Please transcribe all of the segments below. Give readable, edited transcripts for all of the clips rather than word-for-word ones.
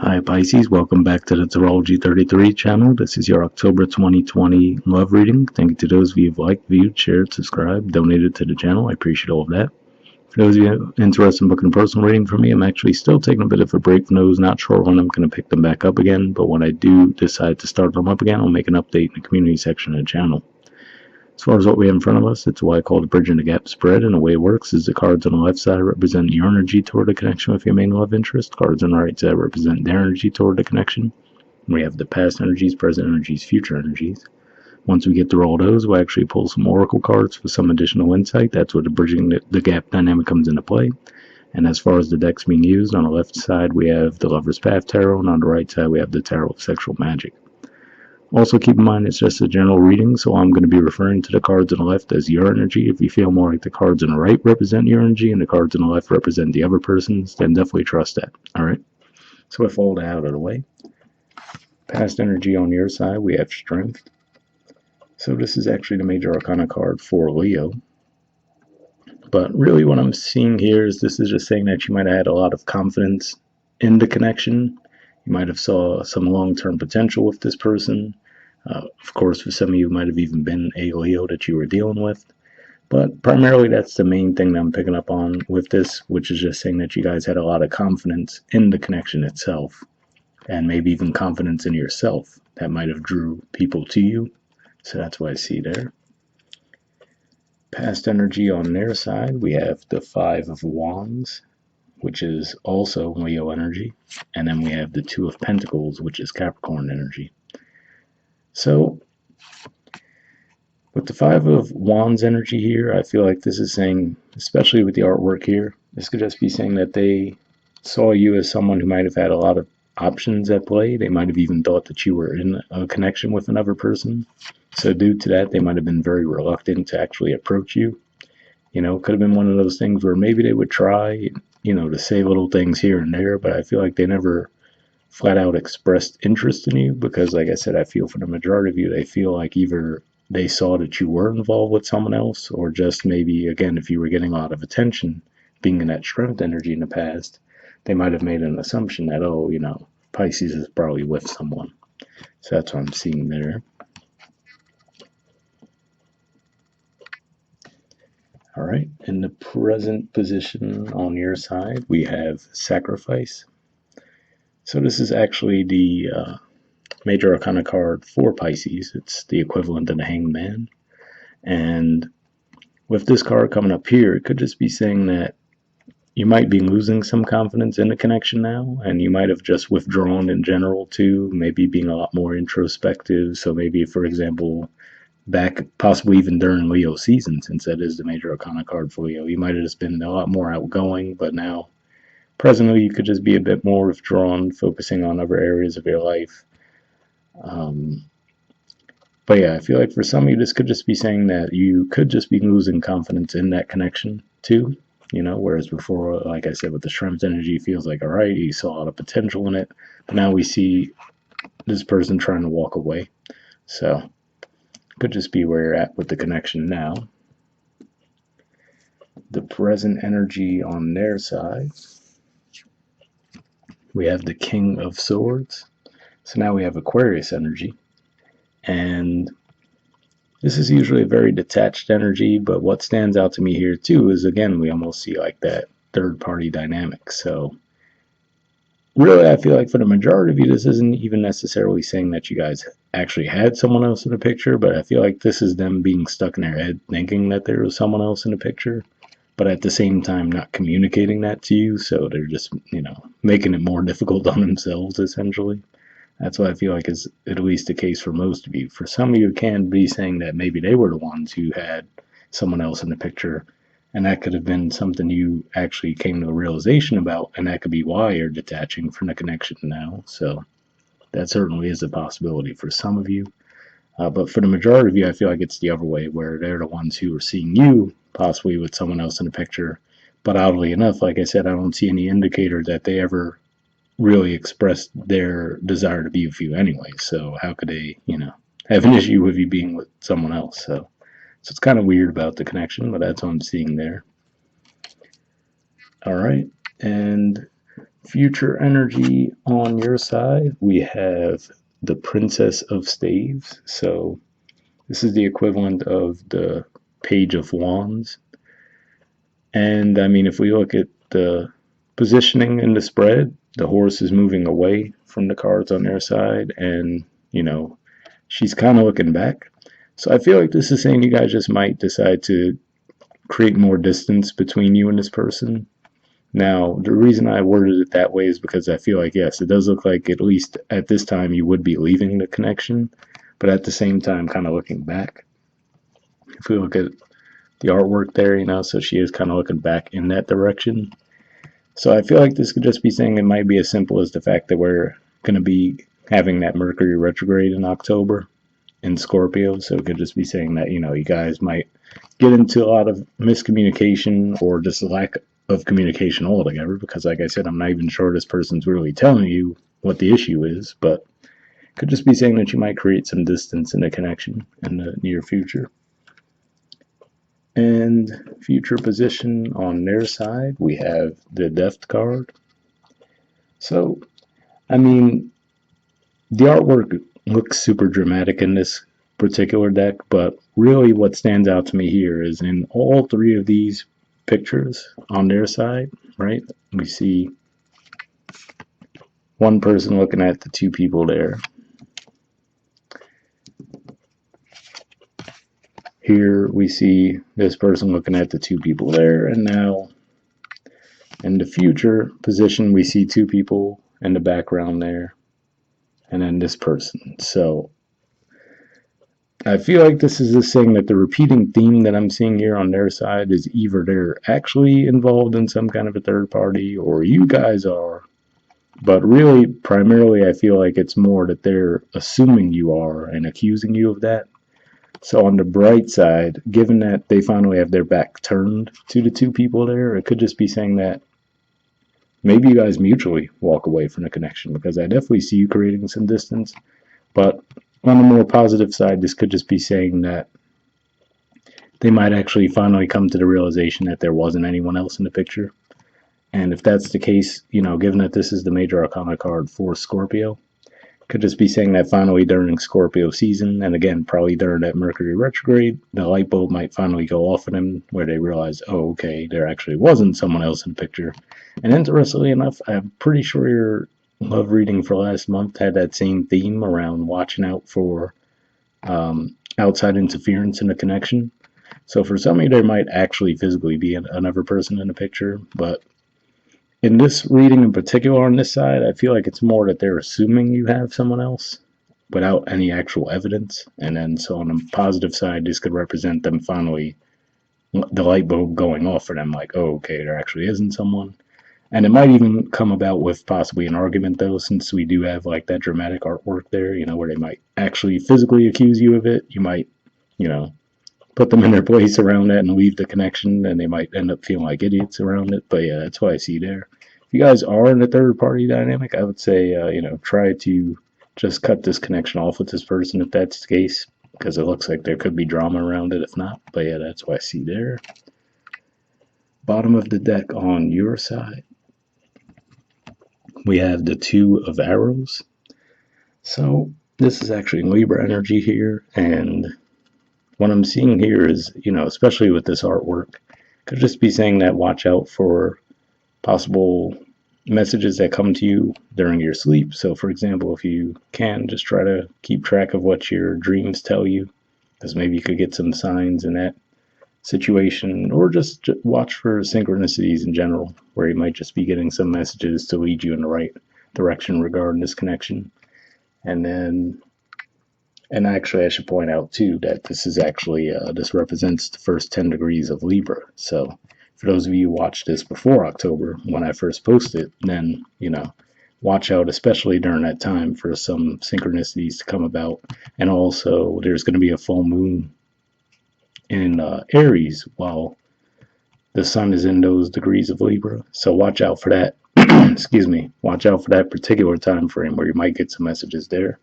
Hi Pisces, welcome back to the Astrology 33 channel. This is your October 2020 love reading. Thank you to those of you who've liked, viewed, shared, subscribed, donated to the channel. I appreciate all of that. For those of you interested in booking a personal reading from me, I'm actually still taking a bit of a break from those. Not sure when I'm going to pick them back up again, but when I do decide to start them up again, I'll make an update in the community section of the channel. As far as what we have in front of us, it's what I call the Bridging the Gap spread, and the way it works is the cards on the left side represent your energy toward the connection with your main love interest. Cards on the right side represent their energy toward the connection. And we have the past energies, present energies, future energies. Once we get through all those, we'll actually pull some oracle cards for some additional insight. That's where the Bridging the Gap dynamic comes into play. And as far as the decks being used, on the left side we have the Lover's Path Tarot, and on the right side we have the Tarot of Sexual Magic. Also keep in mind it's just a general reading, so I'm going to be referring to the cards on the left as your energy. If you feel more like the cards on the right represent your energy and the cards on the left represent the other person's, then definitely trust that. Alright, so with all that out of the way, past energy on your side, we have Strength. So this is actually the major arcana card for Leo. But really what I'm seeing here is this is just saying that you might have had a lot of confidence in the connection. You might have saw some long-term potential with this person. Of course, for some of you, it might have even been a Leo that you were dealing with. But primarily, that's the main thing that I'm picking up on with this, which is just saying that you guys had a lot of confidence in the connection itself, and maybe even confidence in yourself that might have drew people to you. So that's what I see there. Past energy on their side, we have the Five of Wands, which is also Leo energy, and then we have the Two of Pentacles, which is Capricorn energy. So, with the Five of Wands energy here, I feel like this is saying, especially with the artwork here, this could just be saying that they saw you as someone who might have had a lot of options at play. They might have even thought that you were in a connection with another person. So due to that, they might have been very reluctant to actually approach you. You know, it could have been one of those things where maybe they would try, you know, to say little things here and there, but I feel like they never flat out expressed interest in you because, like I said, I feel for the majority of you, they feel like either they saw that you were involved with someone else, or just maybe, again, if you were getting a lot of attention, being in that strength energy in the past, they might have made an assumption that, oh, you know, Pisces is probably with someone. So that's what I'm seeing there. All right, in the present position on your side, we have Sacrifice. So this is actually the major arcana card for Pisces. It's the equivalent of the Hanged Man. And with this card coming up here, it could just be saying that you might be losing some confidence in the connection now, and you might have just withdrawn in general too, maybe being a lot more introspective. So maybe, for example, back possibly even during Leo season, since that is the major arcana card for Leo, you might have just been a lot more outgoing, but now presently you could just be a bit more withdrawn, focusing on other areas of your life. But yeah, I feel like for some of you, this could just be saying that you could just be losing confidence in that connection too. You know, whereas before, like I said, with the Strength energy, it feels like, all right, you saw a lot of potential in it, but now we see this person trying to walk away. So could just be where you're at with the connection now. The present energy on their side, we have the King of Swords. So now we have Aquarius energy. And this is usually a very detached energy, but what stands out to me here too is, again, we almost see like that third party dynamic. So really, I feel like for the majority of you, this isn't even necessarily saying that you guys actually had someone else in the picture, but I feel like this is them being stuck in their head thinking that there was someone else in the picture, but at the same time not communicating that to you. So they're just, you know, making it more difficult on themselves, essentially. That's what I feel like is at least the case for most of you. For some of you, it can be saying that maybe they were the ones who had someone else in the picture, and that could have been something you actually came to a realization about, and that could be why you're detaching from the connection now. So that certainly is a possibility for some of you. But for the majority of you, I feel like it's the other way, where they're the ones who are seeing you possibly with someone else in the picture. But oddly enough, like I said, I don't see any indicator that they ever really expressed their desire to be with you anyway. So how could they, you know, have an issue with you being with someone else? So it's kind of weird about the connection, but that's what I'm seeing there. All right, and Future energy on your side, we have the Princess of Staves. So this is the equivalent of the Page of Wands. And I mean, if we look at the positioning in the spread, the horse is moving away from the cards on their side, and she's kind of looking back. So I feel like this is saying you guys just might decide to create more distance between you and this person. Now, the reason I worded it that way is because I feel like, yes, it does look like at least at this time you would be leaving the connection, but at the same time, kind of looking back. If we look at the artwork there, so she is kind of looking back in that direction. So I feel like this could just be saying it might be as simple as the fact that we're going to be having that Mercury retrograde in October in Scorpio. So it could just be saying that, you guys might get into a lot of miscommunication or just lack of communication altogether. Because, like I said, I'm not even sure this person's really telling you what the issue is, but could just be saying that you might create some distance in the connection in the near future. And future position on their side, we have the Death card. So, I mean, the artwork looks super dramatic in this particular deck, but really what stands out to me here is in all three of these pictures on their side, right? We see one person looking at the two people there. Here we see this person looking at the two people there, and now in the future position we see two people in the background there, and then this person. So I feel like this is just saying that the repeating theme that I'm seeing here on their side is either they're actually involved in some kind of a third party or you guys are. But really, primarily, I feel like it's more that they're assuming you are and accusing you of that. So on the bright side, given that they finally have their back turned to the two people there, it could just be saying that maybe you guys mutually walk away from the connection, because I definitely see you creating some distance. But on the more positive side, this could just be saying that they might actually finally come to the realization that there wasn't anyone else in the picture. And if that's the case, given that this is the major arcana card for Scorpio, could just be saying that finally during Scorpio season, and again, probably during that Mercury retrograde, the light bulb might finally go off in them where they realize, oh, okay, there actually wasn't someone else in the picture. And interestingly enough, I'm pretty sure your love reading for last month had that same theme around watching out for outside interference in the connection. So for some of you, there might actually physically be another person in the picture, but in this reading in particular on this side, I feel like it's more that they're assuming you have someone else without any actual evidence. And then, so on the positive side, this could represent them finally, the light bulb going off for them, like, oh, okay, there actually isn't someone. And it might even come about with possibly an argument, though, since we do have like that dramatic artwork there, where they might actually physically accuse you of it. You might, put them in their place around that and leave the connection, and they might end up feeling like idiots around it. But yeah, that's what I see there. If you guys are in a third party dynamic, I would say, try to just cut this connection off with this person if that's the case, because it looks like there could be drama around it if not. But yeah, that's what I see there. Bottom of the deck on your side, we have the Two of Arrows. So this is actually Libra energy here, and what I'm seeing here is, especially with this artwork, could just be saying that watch out for possible messages that come to you during your sleep. So, for example, if you can, just try to keep track of what your dreams tell you, because maybe you could get some signs in that situation, or just watch for synchronicities in general, where you might just be getting some messages to lead you in the right direction regarding this connection. And actually, I should point out too that this is actually this represents the first 10 degrees of Libra. So, for those of you who watched this before October, when I first posted, then watch out, especially during that time, for some synchronicities to come about. And also, there's going to be a full moon in Aries while the sun is in those degrees of Libra. So watch out for that. Excuse me. Watch out for that particular time frame where you might get some messages there.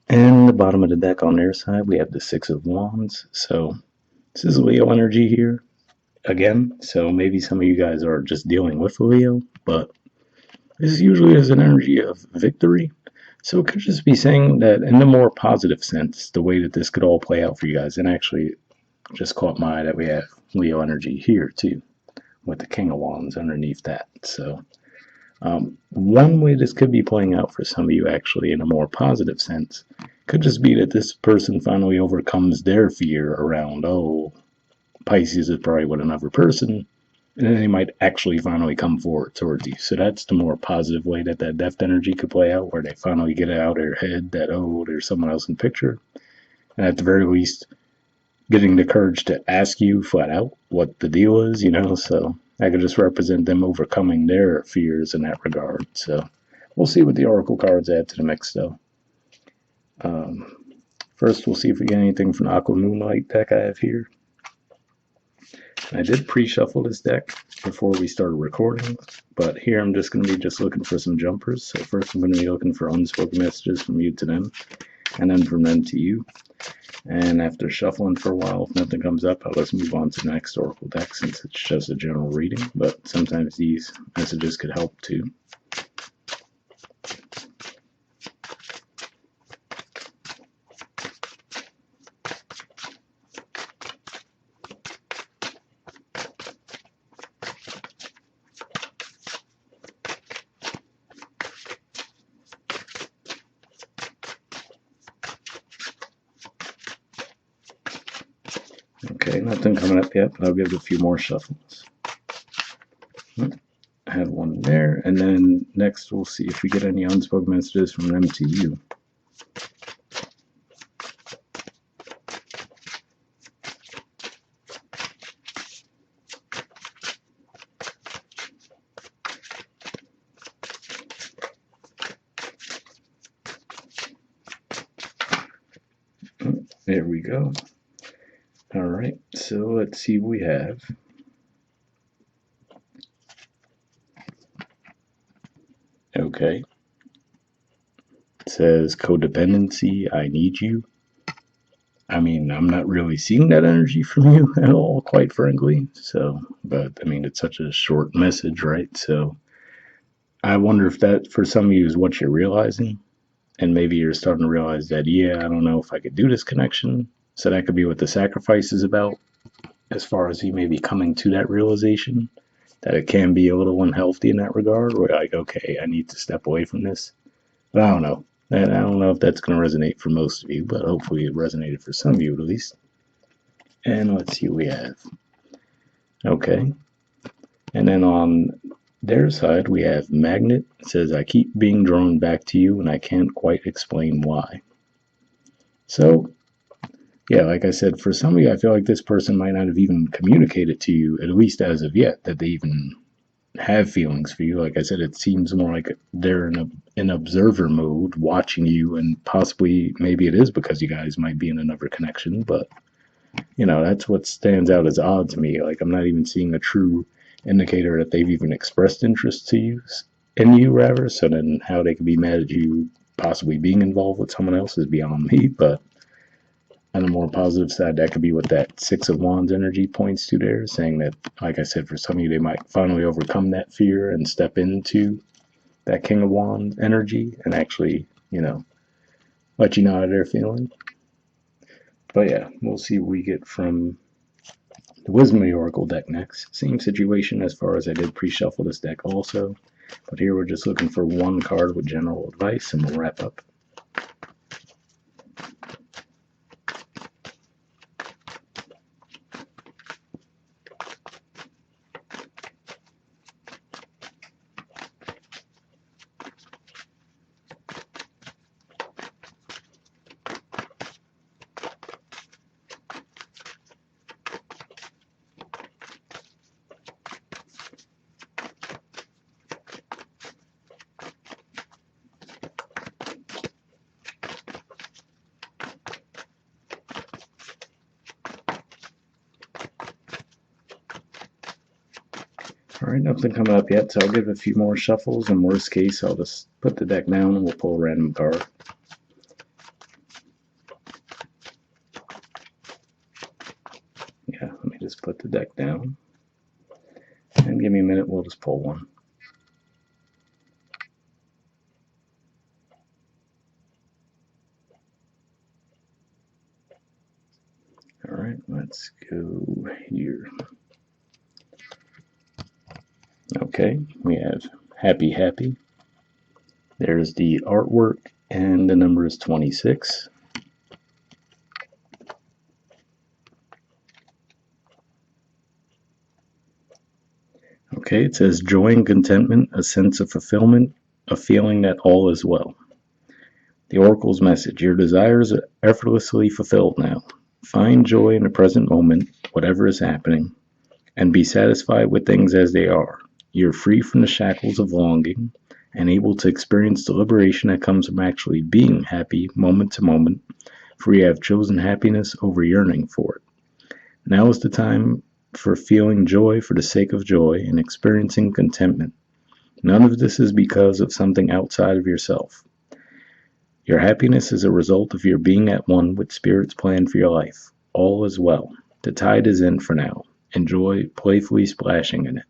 And the bottom of the deck on their side, we have the Six of Wands. So this is Leo energy here. again. So maybe some of you guys are just dealing with Leo, but this usually is an energy of victory. So it could just be saying that in the more positive sense, the way that this could all play out for you guys. And actually, just caught my eye that we have Leo energy here too, with the King of Wands underneath that. So one way this could be playing out for some of you, actually, in a more positive sense, could just be that this person finally overcomes their fear around, oh, Pisces is probably with another person, and then they might actually finally come forward towards you. So that's the more positive way that that depth energy could play out, where they finally get it out of their head that, oh, there's someone else in the picture. And at the very least, getting the courage to ask you flat out what the deal is, so that could just represent them overcoming their fears in that regard. So we'll see what the Oracle cards add to the mix, though. First, we'll see if we get anything from the Aqua Moonlight deck I have here. I did pre-shuffle this deck before we started recording, but here I'm just going to be just looking for some jumpers. So first I'm going to be looking for unspoken messages from you to them, and then from them to you. And after shuffling for a while, if nothing comes up, I'll just move on to the next Oracle deck since it's just a general reading, but sometimes these messages could help too. Okay, nothing coming up yet, but I'll give it a few more shuffles. I had one there, and then next we'll see if we get any unspoken messages from them to you. There we go. All right, so let's see what we have. Okay. It says codependency, I need you. I mean, I'm not really seeing that energy from you at all, quite frankly. So, but I mean, it's such a short message, right? So I wonder if that for some of you is what you're realizing. And maybe you're starting to realize that, yeah, I don't know if I could do this connection. So that could be what the sacrifice is about, as far as you may be coming to that realization that it can be a little unhealthy in that regard, where like, okay, I need to step away from this. But I don't know. And I don't know if that's going to resonate for most of you, but hopefully it resonated for some of you at least. And let's see what we have. Okay. And then on their side, we have Magnet. It says, I keep being drawn back to you and I can't quite explain why. So, yeah, like I said, for some of you, I feel like this person might not have even communicated to you, at least as of yet, that they even have feelings for you. Like I said, it seems more like they're in an observer mode, watching you, and possibly maybe it is because you guys might be in another connection. But that's what stands out as odd to me. Like I'm not even seeing a true indicator that they've even expressed interest to you, in you rather. So then, how they could be mad at you possibly being involved with someone else is beyond me. But on the more positive side, that could be what that Six of Wands energy points to there, saying that, like I said, for some of you, they might finally overcome that fear and step into that King of Wands energy and actually, let you know how they're feeling. But yeah, we'll see what we get from the Wisdom of the Oracle deck next. Same situation as far as I did pre-shuffle this deck also. But here we're just looking for one card with general advice and we'll wrap up. Alright, nothing coming up yet, so I'll give it a few more shuffles, and worst case, I'll just put the deck down and we'll pull a random card. Yeah, let me just put the deck down. give me a minute. We'll just pull one. All right, let's go here. Okay, we have Happy Happy. There's the artwork, and the number is 26. Okay, it says joy and contentment, a sense of fulfillment, a feeling that all is well. The Oracle's message: your desires are effortlessly fulfilled now. Find joy in the present moment, whatever is happening, and be satisfied with things as they are. You're free from the shackles of longing and able to experience the liberation that comes from actually being happy moment to moment, for you have chosen happiness over yearning for it. Now is the time for feeling joy for the sake of joy and experiencing contentment. None of this is because of something outside of yourself. Your happiness is a result of your being at one with Spirit's plan for your life. All is well. The tide is in for now. Enjoy playfully splashing in it.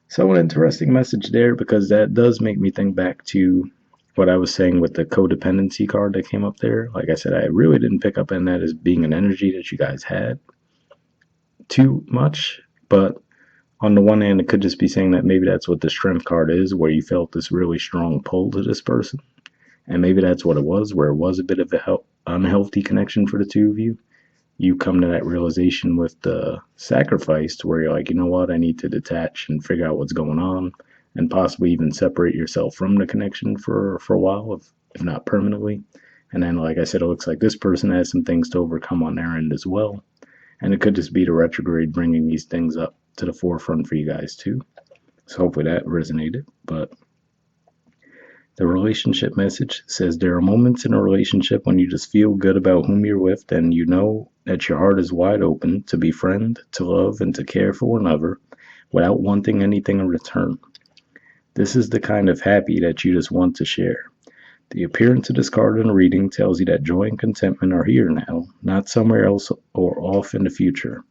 So, an interesting message there, because that does make me think back to what I was saying with the codependency card that came up there. Like I said, I really didn't pick up on that as being an energy that you guys had too much, but on the one hand, it could just be saying that maybe that's what the strength card is, where you felt this really strong pull to this person. And maybe that's what it was, where it was a bit of an unhealthy connection for the two of you. You come to that realization with the sacrifice, to where you're like, you know what, I need to detach and figure out what's going on, and possibly even separate yourself from the connection for a while, if not permanently. And then, like I said, it looks like this person has some things to overcome on their end as well. And it could just be the retrograde bringing these things up to the forefront for you guys too. So hopefully that resonated. But the relationship message says there are moments in a relationship when you just feel good about whom you're with, and you know that your heart is wide open to befriend, to love, and to care for one another without wanting anything in return. This is the kind of happy that you just want to share. The appearance of this card in a reading tells you that joy and contentment are here now, not somewhere else or off in the future.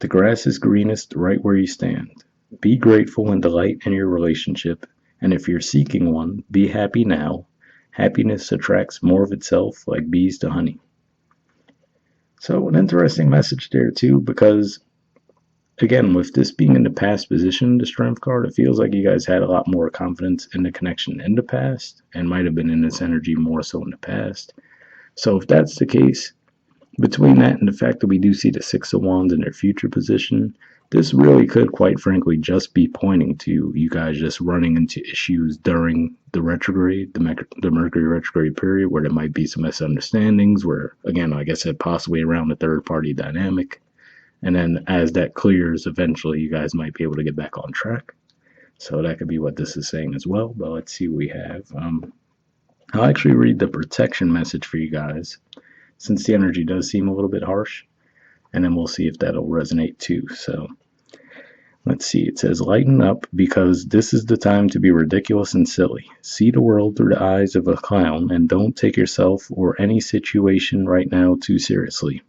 The grass is greenest right where you stand. Be grateful and delight in your relationship, and if you're seeking one, be happy now. Happiness attracts more of itself like bees to honey. So, an interesting message there too, because again, with this being in the past position, the strength card, it feels like you guys had a lot more confidence in the connection in the past, and might have been in this energy more so in the past. So if that's the case, between that and the fact that we do see the Six of Wands in their future position, this really could, quite frankly, just be pointing to you guys just running into issues during the retrograde, the Mercury retrograde period, where there might be some misunderstandings, where, again, like I said, possibly around the third party dynamic. And then as that clears, eventually you guys might be able to get back on track. So that could be what this is saying as well. But let's see what we have. I'll actually read the protection message for you guys, since the energy does seem a little bit harsh. And then we'll see if that'll resonate too. So let's see. It says, lighten up, because this is the time to be ridiculous and silly. See the world through the eyes of a clown, and don't take yourself or any situation right now too seriously.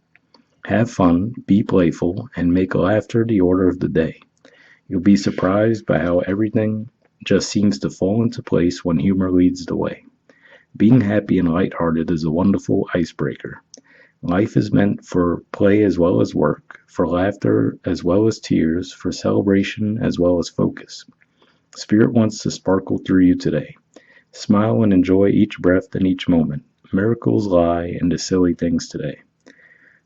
Have fun, be playful, and make laughter the order of the day. You'll be surprised by how everything just seems to fall into place when humor leads the way. Being happy and lighthearted is a wonderful icebreaker. Life is meant for play as well as work, for laughter as well as tears, for celebration as well as focus. Spirit wants to sparkle through you today. Smile and enjoy each breath and each moment. Miracles lie in the silly things today.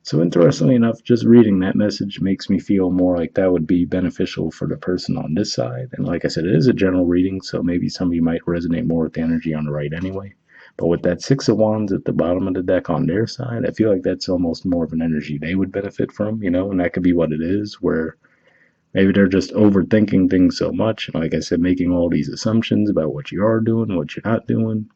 So interestingly enough, just reading that message makes me feel more like that would be beneficial for the person on this side. And like I said, it is a general reading, so maybe some of you might resonate more with the energy on the right anyway. But with that Six of Wands at the bottom of the deck on their side, I feel like that's almost more of an energy they would benefit from, and that could be what it is, where maybe they're just overthinking things so much. And like I said, making all these assumptions about what you are doing, what you're not doing.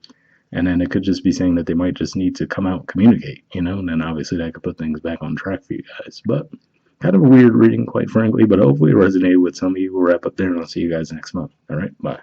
And then it could just be saying that they might just need to come out and communicate, and then obviously that could put things back on track for you guys. But kind of a weird reading, quite frankly, but hopefully it resonated with some of you. We'll wrap up there, and I'll see you guys next month. All right, bye.